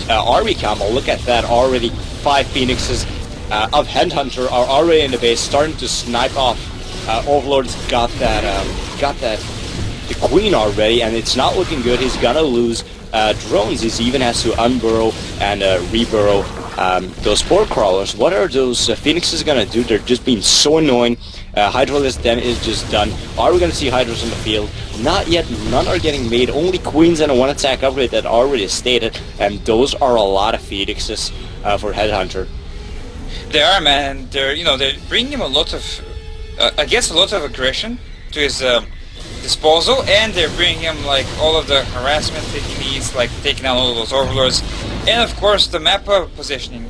army combo. Look at that, already 5 Phoenixes of Headhunter are already in the base, starting to snipe off. Overlord's got the Queen already, and it's not looking good. He's gonna lose drones. He even has to unburrow and reburrow those Spore Crawlers. What are those Phoenixes gonna do? They're just being so annoying. Hydralist then is just done. Are we gonna see Hydras in the field? Not yet. None are getting made. Only Queens and a 1 attack upgrade that already stated, and those are a lot of Phoenixes for Headhunter. They are, man. They're bringing him a lot of, I guess, a lot of aggression to his disposal, and they're bringing him like all of the harassment that he needs, like taking out all of those overlords, and of course the map positioning.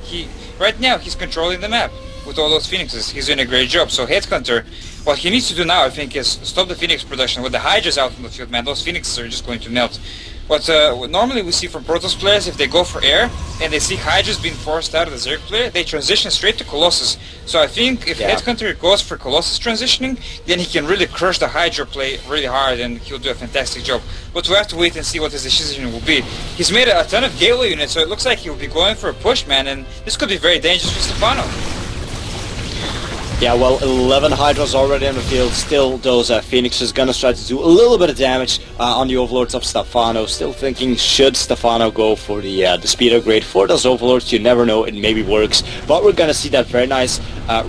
Right now he's controlling the map with all those Phoenixes. He's doing a great job. So Headhunter, what he needs to do now, I think, is stop the Phoenix production. With the Hydras out in the field, man, those Phoenixes are just going to melt. What normally we see from Protoss players, if they go for air and they see Hydras being forced out of the Zerg player, they transition straight to Colossus. So I think if Headhunter goes for Colossus transitioning, then he can really crush the Hydra play really hard, and he'll do a fantastic job. But we have to wait and see what his decision will be. He's made a ton of gateway units, so it looks like he'll be going for a push, man, and this could be very dangerous for Stefano. Yeah, well, 11 Hydras already in the field. Still, those Phoenixes gonna try to do a little bit of damage on the Overlords of Stefano. Still thinking, should Stefano go for the speed upgrade for those Overlords? You never know, it maybe works. But we're gonna see that very nice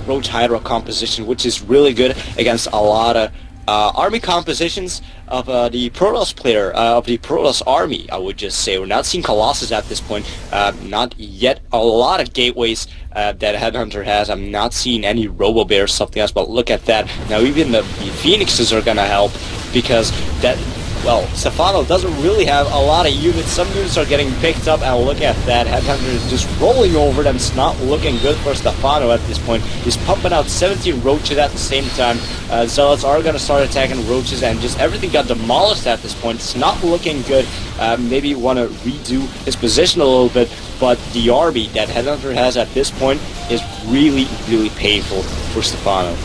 Roach Hydra composition, which is really good against a lot of army compositions of the Protoss player, of the Protoss army, I would just say. We're not seeing Colossus at this point, not yet. A lot of gateways that Headhunter has. I'm not seeing any Robo-Bear or something else, but look at that. Now even the Phoenixes are gonna help, because that, well, Stefano doesn't really have a lot of units. Some units are getting picked up, and look at that. Headhunter is just rolling over them. It's not looking good for Stefano at this point. He's pumping out 17 Roaches at the same time. Zealots are going to start attacking Roaches, and just everything got demolished at this point. It's not looking good. Maybe you want to redo his position a little bit, but the army that Headhunter has at this point is really, really painful for Stefano.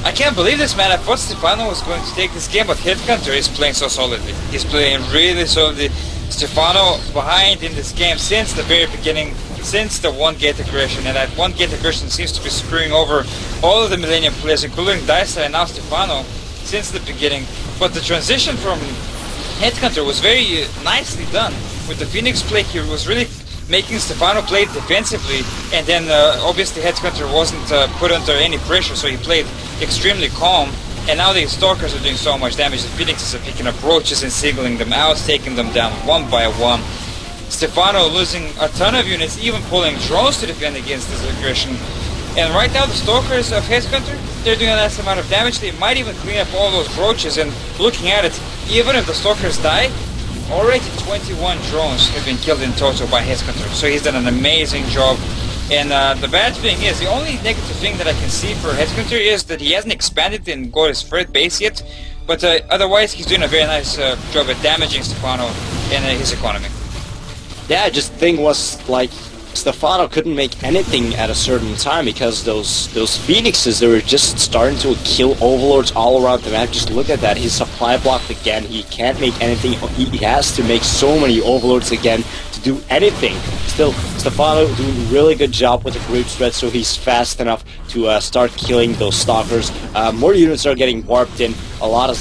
I can't believe this, man. I thought Stefano was going to take this game, but Headhunter is playing so solidly. He's playing really solidly. Stefano behind in this game since the very beginning, since the 1-gate aggression, and that 1-gate aggression seems to be screwing over all of the Millennium players, including Dysa and now Stefano, since the beginning. But the transition from Headhunter was very nicely done. With the Phoenix play, he was really making Stefano play defensively, and then obviously Headhunter wasn't put under any pressure, so he played extremely calm. And now the Stalkers are doing so much damage. The Phoenixes are picking up Roaches and singling them out, taking them down one by one. Stefano losing a ton of units, even pulling drones to defend against this aggression. And right now the Stalkers of Headhunter, they're doing a nice amount of damage. They might even clean up all those Roaches, and looking at it, even if the Stalkers die, already 21 drones have been killed in total by Headhunter. So he's done an amazing job. And the bad thing is, the only negative thing that I can see for Headhunter is that he hasn't expanded and got his third base yet. But otherwise, he's doing a very nice job at damaging Stefano and his economy. Yeah, just thing was, like, Stefano couldn't make anything at a certain time because those Phoenixes, they were just starting to kill Overlords all around the map. Just look at that, he's supply blocked again. He can't make anything. He has to make so many Overlords again to do anything. Still, Stefano doing a really good job with the Grape Threat, so he's fast enough to start killing those Stalkers. More units are getting warped in. A lot of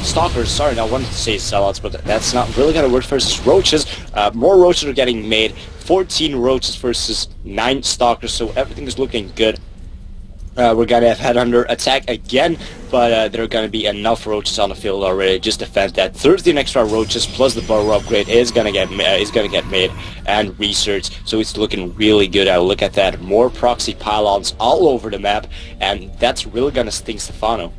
Stalkers. Sorry, I wanted to say Zealots, but that's not really gonna work versus Roaches. More Roaches are getting made. 14 Roaches versus 9 Stalkers, so everything is looking good. We're gonna have Headhunter attack again, but there are gonna be enough Roaches on the field already. Just defend that. 13 extra Roaches plus the burrow upgrade is gonna get made, and research. So it's looking really good. Look at that. More proxy pylons all over the map, and that's really gonna sting Stefano.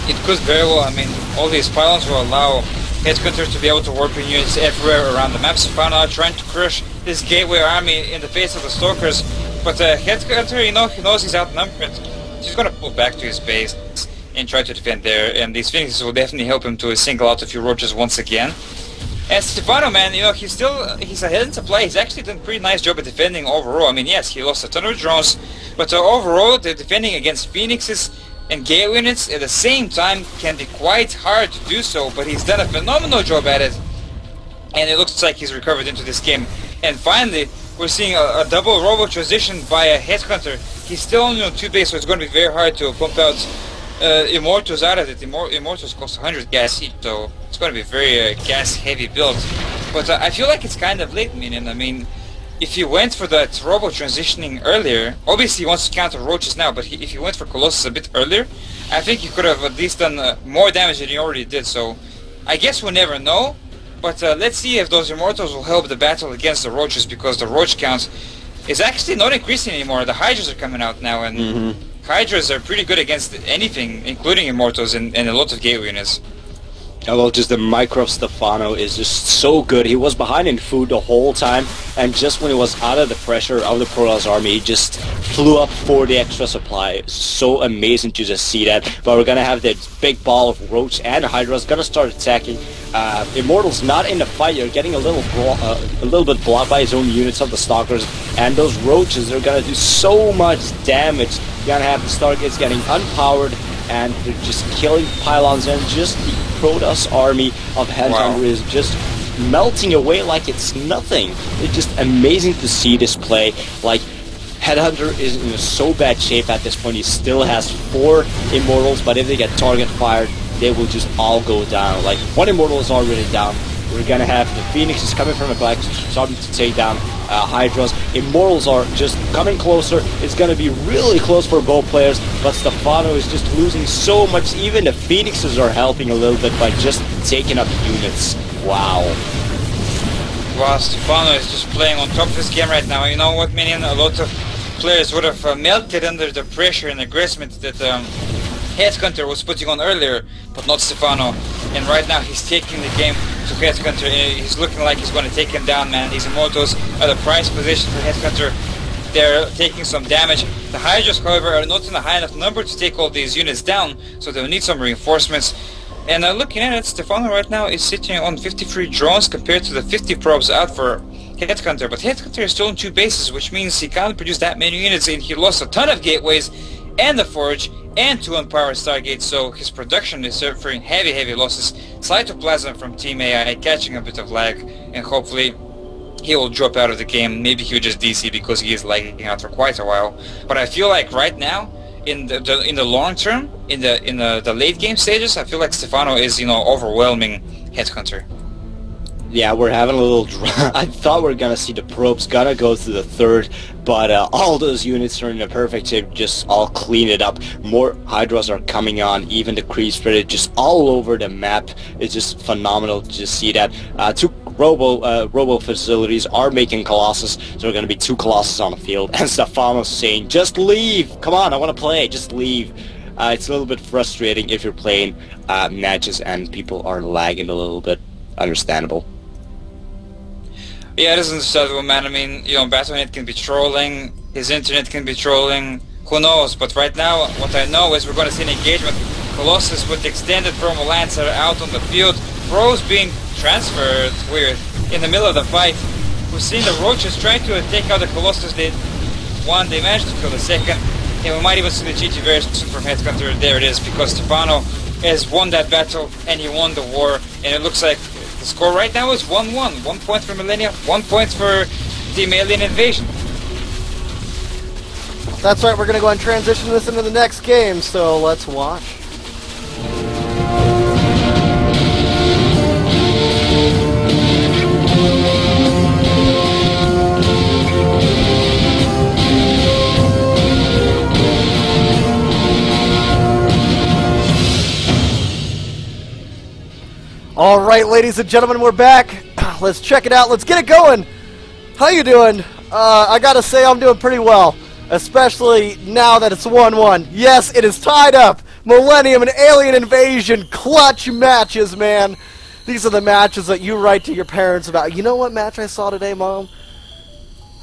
It could very well. I mean, all these pylons will allow Headhunter to be able to warp in units everywhere around the map. Stefano are trying to crush this gateway army in the face of the Stalkers, but Headhunter, you know, he knows he's outnumbered. He's gonna pull back to his base and try to defend there, and these Phoenixes will definitely help him to single out a few Roaches once again. And Stefano, man, you know, he's ahead in supply. He's actually done a pretty nice job at defending overall. I mean, yes, he lost a ton of drones, but overall, the defending against Phoenixes and gateway units at the same time can be quite hard to do so, but he's done a phenomenal job at it. and it looks like he's recovered into this game. And finally, we're seeing a double robo transition by a Headhunter. He's still only on 2 base, so it's going to be very hard to pump out Immortals out of it. Immortals cost 100 gas each, so it's going to be a very gas-heavy build. But I feel like it's kind of late, Minion. I mean, if you went for that robo transitioning earlier, obviously he wants to counter roaches now, but if you went for Colossus a bit earlier, I think you could have at least done more damage than you already did. So I guess we'll never know. But let's see if those Immortals will help the battle against the roaches, because the roach count is actually not increasing anymore. The Hydras are coming out now, and Hydras are pretty good against anything, including Immortals and a lot of gateway units. Well, just the micro of Stefano is just so good. He was behind in food the whole time, and just when he was out of the pressure of the Protoss army, he just flew up for the extra supply. It's so amazing to just see that. But we're gonna have that big ball of Roach and Hydras gonna start attacking. Immortal's not in the fight. You're getting a little bit blocked by his own units of the Stalkers, and those Roaches are gonna do so much damage. You're gonna have the Stargates getting unpowered, and they're just killing pylons, and just the Protoss army of Headhunter is just melting away like it's nothing. It's just amazing to see this play. Like, Headhunter is in so bad shape at this point. He still has 4 Immortals, but if they get target fired, they will just all go down. Like, 1 Immortal is already down. We're gonna have the Phoenixes coming from the back, starting to take down Hydras. Immortals are just coming closer. It's gonna be really close for both players, but Stefano is just losing so much. Even the Phoenixes are helping a little bit by just taking up units. Wow. Wow, Stefano is just playing on top of this game right now. You know what, Minion? A lot of players would have melted under the pressure and aggressment that Headhunter was putting on earlier, but not Stefano. And right now he's taking the game to Headhunter. He's looking like he's going to take him down, man. These Immortals are the prize position for Headhunter. They're taking some damage. The Hydras, however, are not in a high enough number to take all these units down, so they'll need some reinforcements. And looking at it, Stefano right now is sitting on 53 drones compared to the 50 probes out for Headhunter. But Headhunter is still on 2 bases, which means he can't produce that many units, and he lost a ton of gateways and the Forge and 2 unpowered Stargates, so his production is suffering heavy losses. Cytoplasm from Team AI catching a bit of lag, and hopefully he will drop out of the game. Maybe he'll just DC because he is lagging out for quite a while. But I feel like right now, in the long term, in the late game stages, I feel like Stefano is, you know, overwhelming Headhunter. Yeah, we're having a little I thought we were gonna see the probes gonna go to the 3rd, but all those units are in a perfect shape, just all clean it up. More Hydras are coming on, even the creep spread just all over the map. It's just phenomenal to just see that. 2 robo facilities are making Colossus, so there are gonna be 2 Colossus on the field, and Stefano's saying, just leave! Come on, I wanna play, just leave. It's a little bit frustrating if you're playing matches and people are lagging a little bit. Understandable. Yeah, it is understandable, man. I mean, you know, Battle.net can be trolling, his internet can be trolling, who knows? But right now, what I know is we're going to see an engagement. Colossus with the extended thermal Lancer out on the field, Pros being transferred, weird, in the middle of the fight. We've seen the Roaches trying to take out the Colossus. They managed to kill the 2nd, and we might even see the GG version from Headhunter. There it is, because Stefano has won that battle, and he won the war, and it looks like the score right now is 1-1. 1 point for Millennium, 1 point for Team Alien Invasion. That's right, we're going to go and transition this into the next game, so let's watch. All right, ladies and gentlemen, we're back. Let's check it out. Let's get it going. How you doing? I gotta say I'm doing pretty well, especially now that it's 1-1. Yes, it is tied up. Millennium and Alien Invasion clutch matches, man. These are the matches that you write to your parents about. You know what match I saw today, Mom?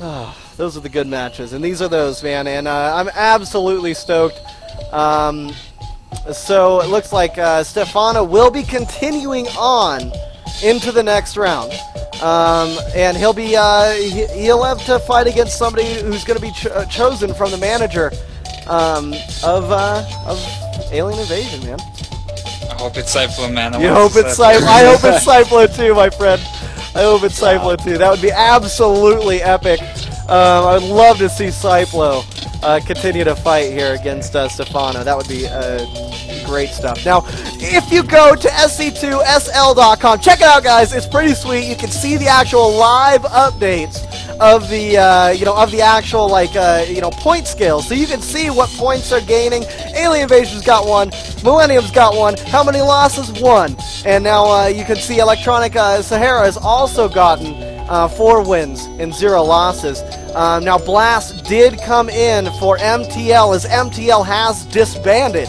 Oh, those are the good matches, and these are those, man. And I'm absolutely stoked. So it looks like Stefano will be continuing on into the next round, and he'll be he'll have to fight against somebody who's going to be chosen from the manager of Alien Invasion, man. I hope it's Cyplo, man. You hope it's Cyplo. I hope it's Cyplo too, my friend. I hope it's Cyplo too. That would be absolutely epic. I would love to see Cyplo continue to fight here against Stefano. That would be great stuff. Now, if you go to SC2SL.com, check it out, guys. It's pretty sweet. You can see the actual live updates of the of the actual point scale, so you can see what points they're gaining. Alien Invasion's got 1, Millennium's got 1, how many losses? 1. And now you can see Electronic Sahara has also gotten 4 wins and 0 losses. Now Blast did come in for MTL, as MTL has disbanded.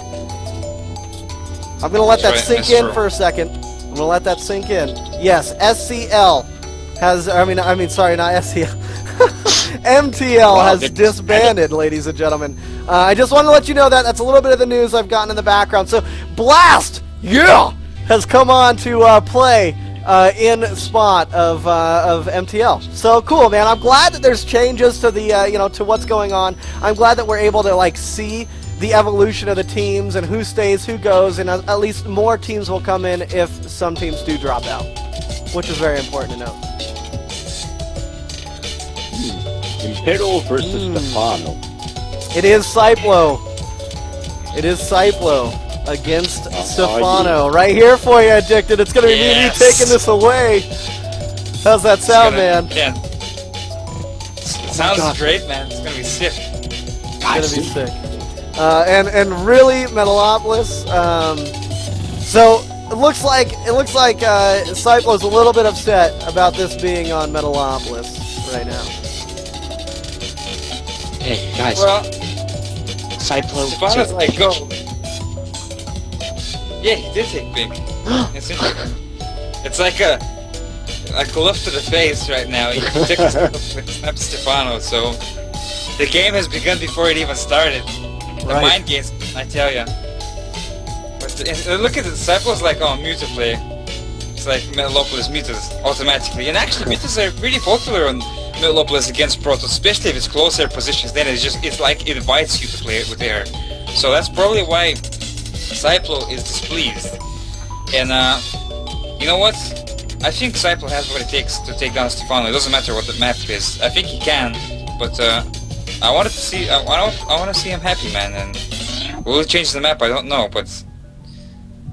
I'm gonna let that sink in for a second. I'm gonna let that sink in. Yes, SCL has, sorry, not SCL. MTL has disbanded, ladies and gentlemen. I just want to let you know that. That's a little bit of the news I've gotten in the background. So, Blast, has come on to play in spot of MTL. So cool, man. I'm glad that there's changes to the, to what's going on. I'm glad that we're able to, see the evolution of the teams and who stays, who goes, and at least more teams will come in if some teams do drop out, which is very important to note. Imperial versus Stefano. It is Cyplo. It is Cyplo against Stefano. Right here for you, Addicted. It's going to be me and you taking this away. How's that sound, man? Yeah. It sounds great, man. It's going to be sick. It's going to be sick. And really, Metalopolis. So it looks like Cyplo's a little bit upset about this being on Metalopolis right now. Hey guys, well, Cyplo. Stefano's like, go. Yeah, he did take big. It's like a lift to the face right now. He took snapped Stefano, so the game has begun before it even started. The mind games, I tell ya. Look at it, Cyplo's like, oh, Muta play. It's like Metalopolis mutas automatically, and actually mutas are pretty popular on Metalopolis against Protoss, especially if it's close air positions. Then it's like it invites you to play it with air. So that's probably why Cyplo is displeased. And you know what? I think Cyplo has what it takes to take down Stefano. It doesn't matter what the map is. I think he can, but I want to see him happy, man. And will it change the map? I don't know, but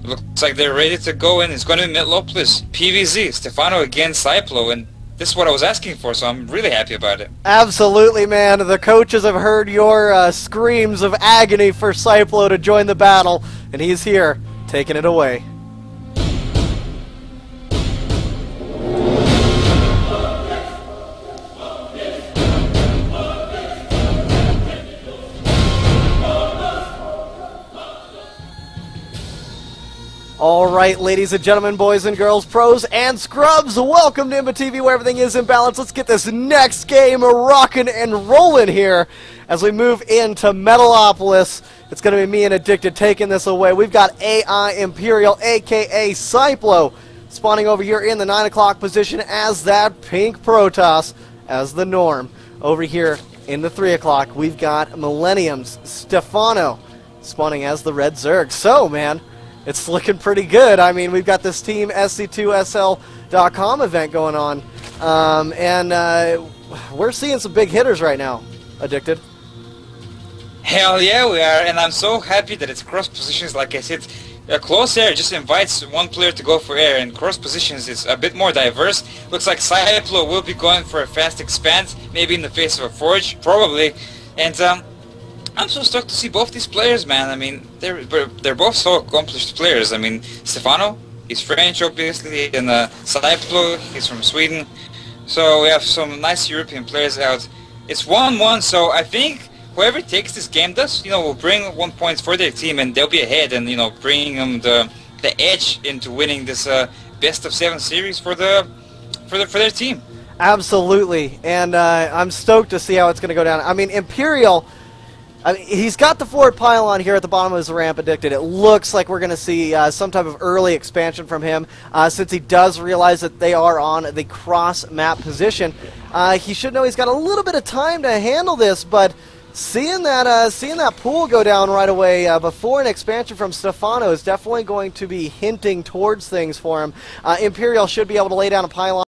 it looks like they're ready to go in. It's going to be Metalopolis PVZ, Stefano against Cyplo, and this is what I was asking for, so I'm really happy about it. Absolutely, man. The coaches have heard your screams of agony for Cyplo to join the battle, and he's here, taking it away. Alright, ladies and gentlemen, boys and girls, pros and scrubs, welcome to Imba TV, where everything is in balance. Let's get this next game rocking and rolling here as we move into Metalopolis. It's going to be me and Addicted taking this away. We've got AI Imperial, a.k.a. Cyplo, spawning over here in the 9 o'clock position as that pink Protoss as the norm. Over here in the 3 o'clock, we've got Millennium's Stefano spawning as the red Zerg. So, man, it's looking pretty good. I mean, we've got this Team SC2SL.com event going on, and we're seeing some big hitters right now, Addicted. Hell yeah, we are, and I'm so happy that it's cross positions. Like I said, close air just invites one player to go for air, and cross positions is a bit more diverse. Looks like Cyplo will be going for a fast expand, maybe in the face of a Forge, probably, and I'm so stoked to see both these players, man. I mean, they're both so accomplished players. I mean, Stefano, he's French, obviously, and Cyplo, he's from Sweden. So we have some nice European players out. It's 1-1, so I think whoever takes this game does, will bring 1 point for their team, and they'll be ahead, and bringing them the edge into winning this best of 7 series for their team. Absolutely, and I'm stoked to see how it's going to go down. I mean, Imperial, he's got the forward pylon here at the bottom of his ramp, Addicted. It looks like we're going to see some type of early expansion from him, since he does realize that they are on the cross-map position. He should know he's got a little bit of time to handle this, but seeing that pool go down right away before an expansion from Stefano is definitely going to be hinting towards things for him. Imperial should be able to lay down a pylon